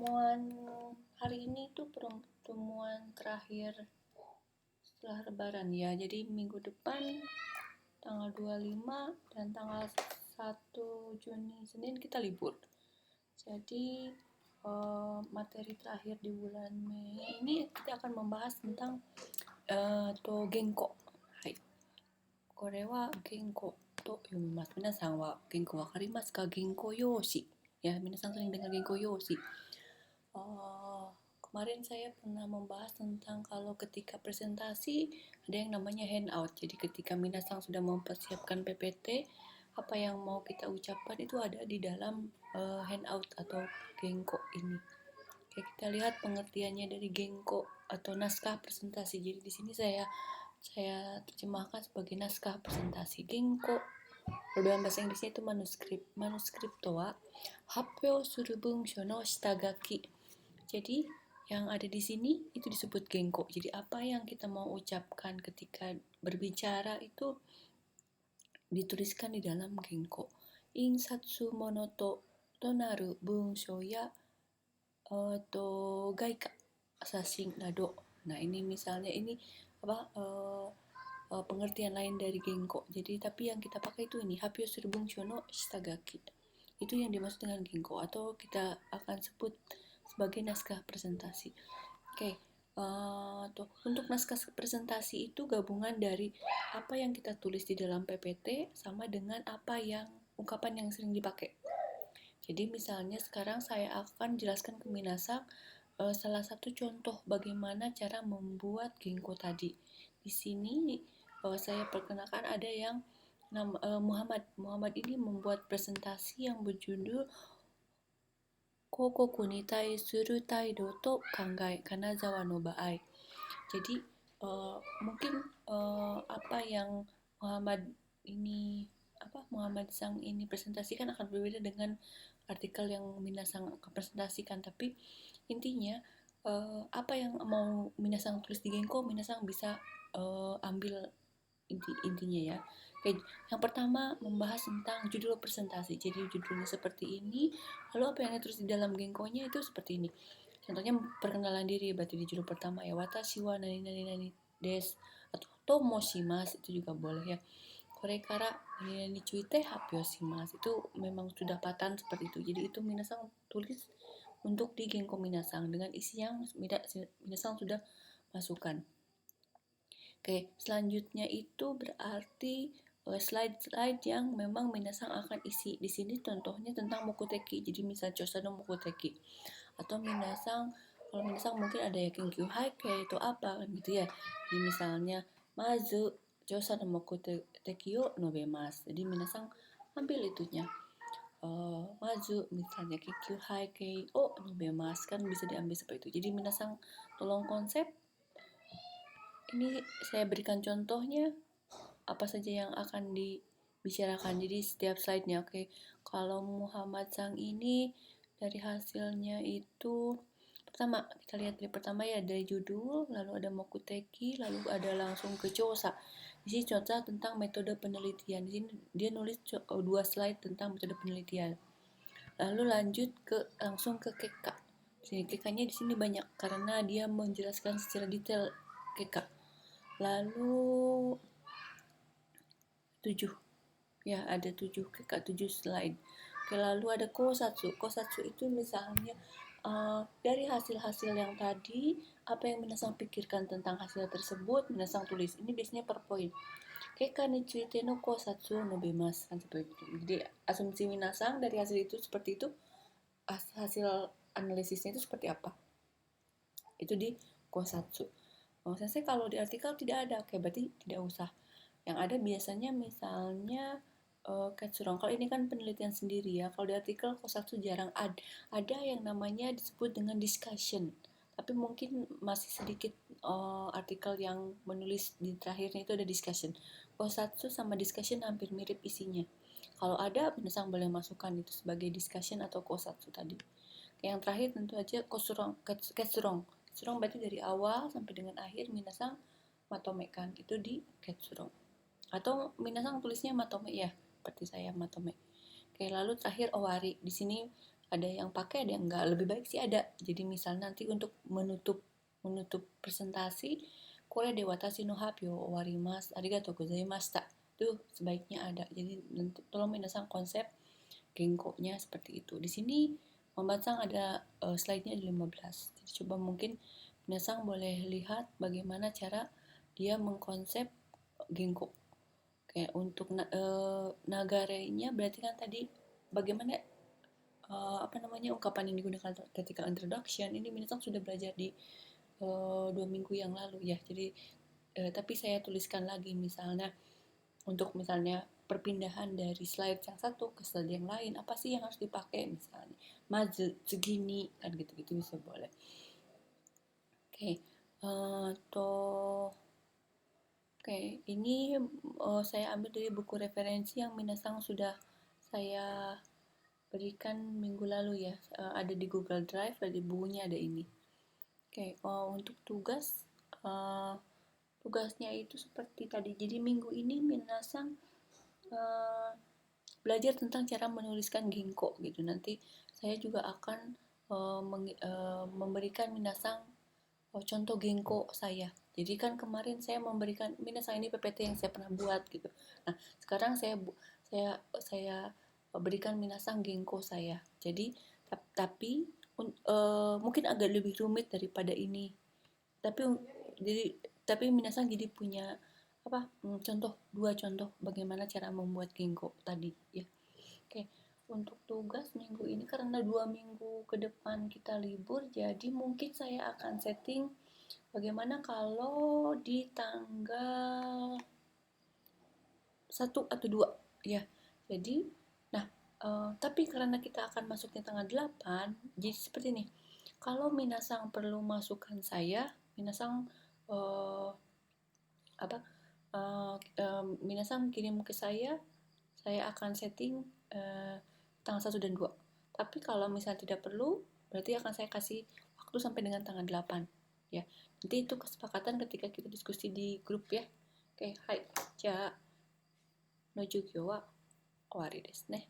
pertemuan hari ini tuh pertemuan terakhir setelah Lebaran ya. Jadi minggu depan tanggal 25 dan tanggal 1 Juni Senin kita libur. Jadi materi terakhir di bulan Mei ini kita akan membahas tentang to genko. Hai. これは原稿と読みます。皆さんは原稿わかりますか？原稿用紙。Ya,皆さんsering dengar 原稿用紙. Kemarin saya pernah membahas tentang kalau ketika presentasi ada yang namanya handout. Jadi ketika minasang sudah mempersiapkan PPT, apa yang mau kita ucapkan itu ada di dalam handout atau genko ini. Oke, kita lihat pengertiannya dari genko atau naskah presentasi. Jadi di sini saya terjemahkan sebagai naskah presentasi. Genko dalam bahasa Inggrisnya itu manuskrip. Manuskrip to wa happyou suru bunshō no shitagaki. Jadi yang ada di sini itu disebut genko. Jadi apa yang kita mau ucapkan ketika berbicara itu dituliskan di dalam genko. Insatsu mono to tonaru bunshō ya gaika sashin nado. Nah, ini misalnya ini pengertian lain dari genko. Jadi tapi yang kita pakai itu ini happyou suru bunshō no shitagaki. Itu yang dimaksud dengan genko atau kita akan sebut sebagai naskah presentasi. Oke, untuk naskah presentasi itu gabungan dari apa yang kita tulis di dalam PPT sama dengan apa yang ungkapan yang sering dipakai. Jadi misalnya sekarang saya akan jelaskan ke minasang salah satu contoh bagaimana cara membuat genko tadi. Di sini saya perkenalkan ada yang Muhammad. Muhammad ini membuat presentasi yang berjudul Kokoku ni taisuru taido to kangai Kanazawa no baai. Jadi mungkin apa yang Muhammad Sang ini presentasikan akan berbeda dengan artikel yang minasang presentasikan, tapi intinya apa yang mau minasang tulis di genko minasang bisa ambil intinya ya. Oke, yang pertama membahas tentang judul presentasi. Jadi judulnya seperti ini, lalu apa yang ditulis di dalam genkonya itu seperti ini. Contohnya perkenalan diri, berarti di judul pertama ya, watashi wa nani nani nani desu atau tomo shimasu, itu juga boleh ya. Korekara nani nani cuite happyo shimasu, itu memang sudah patan seperti itu. Jadi itu minasang tulis untuk di genko minasang dengan isi yang minasang sudah masukkan. Oke, selanjutnya itu berarti slide-slide yang memang minasang akan isi. Di sini contohnya tentang mokuteki. Jadi misal chosa no mokuteki. Atau kalau minasang mungkin ada ya kenkyu haikei itu apa kan gitu ya. Jadi misalnya mazu chosa no mokuteki o nobemasu. Jadi minasang ambil itunya. Mazu misalnya kenkyu haikei o nobemasu kan bisa diambil seperti itu. Jadi minasang tolong konsep. Ini saya berikan contohnya apa saja yang akan dibicarakan. Jadi setiap slide-nya. Oke. Kalau Muhammad Sang ini dari hasilnya itu pertama, kita lihat dari pertama ya, dari judul, lalu ada mokuteki, lalu ada langsung ke chosa. Di sini chosa tentang metode penelitian. Di sini dia nulis 2 slide tentang metode penelitian. Lalu lanjut langsung ke keka. Sini kekanya di sini banyak karena dia menjelaskan secara detail keka. Lalu 7 ya, ada 7 slide. Oke, lalu ada kosatsu. Kosatsu itu misalnya dari hasil-hasil yang tadi, apa yang minasang pikirkan tentang hasil tersebut minasang tulis. Ini biasanya per poin. Keka ni tsuite no kosatsu no bemasu kan seperti itu. Jadi asumsi minasang dari hasil itu seperti itu, hasil analisisnya itu seperti apa, itu di kosatsu. Sensei kalau di artikel tidak ada, oke berarti tidak usah. Yang ada biasanya misalnya ketsurong. Kalau ini kan penelitian sendiri ya. Kalau di artikel kosatsu jarang ada yang namanya disebut dengan discussion. Tapi mungkin masih sedikit artikel yang menulis di terakhirnya itu ada discussion. Kosatsu sama discussion hampir mirip isinya. Kalau ada, minasang boleh masukkan itu sebagai discussion atau kosatsu tadi. Yang terakhir tentu aja ketsurong. Ketsurong berarti dari awal sampai dengan akhir minasang matomekan itu di ketsurong. Atau minasang tulisnya matome ya, seperti saya matome. Oke, lalu terakhir owari. Di sini ada yang pakai, ada yang enggak. Lebih baik sih ada. Jadi misal nanti untuk menutup presentasi, kore de watashi no happyo owarimasu arigatou gozaimashita, itu sebaiknya ada. Jadi nanti tolong minasan konsep genko-nya seperti itu. Di sini Mambatsang ada slide-nya di 15. Jadi coba mungkin minasan boleh lihat bagaimana cara dia mengkonsep genko. Kayak untuk nagarenya berarti kan tadi bagaimana ungkapan yang digunakan ketika introduction ini minasan sudah belajar di 2 minggu yang lalu ya. Jadi tapi saya tuliskan lagi misalnya untuk misalnya perpindahan dari slide yang satu ke slide yang lain, apa sih yang harus dipakai misalnya mazu segini kan gitu-gitu bisa boleh. Oke, ini saya ambil dari buku referensi yang Minasang sudah saya berikan minggu lalu ya. Ada di Google Drive, di bukunya ada ini. Untuk tugasnya itu seperti tadi. Jadi minggu ini Minasang belajar tentang cara menuliskan ginkgo gitu. Nanti saya juga akan memberikan Minasang contoh ginkgo saya. Jadi kan kemarin saya memberikan Minasang ini PPT yang saya pernah buat gitu. Nah, sekarang saya berikan Minasang ginkgo saya. Jadi tapi mungkin agak lebih rumit daripada ini. Tapi Minasang jadi punya dua contoh bagaimana cara membuat ginkgo tadi ya. Untuk tugas minggu ini karena 2 minggu ke depan kita libur, jadi mungkin saya akan setting bagaimana kalau di tanggal 1 atau 2 ya. Jadi tapi karena kita akan masuknya tanggal 8, jadi seperti ini. Kalau Minasang perlu masukan saya, Minasang Minasang kirim ke saya akan setting tanggal 1 dan 2. Tapi kalau misalnya tidak perlu, berarti akan saya kasih waktu sampai dengan tanggal 8 ya. Nanti itu kesepakatan ketika kita diskusi di grup ya. Hai, ja no jugyo wa owari desu ne.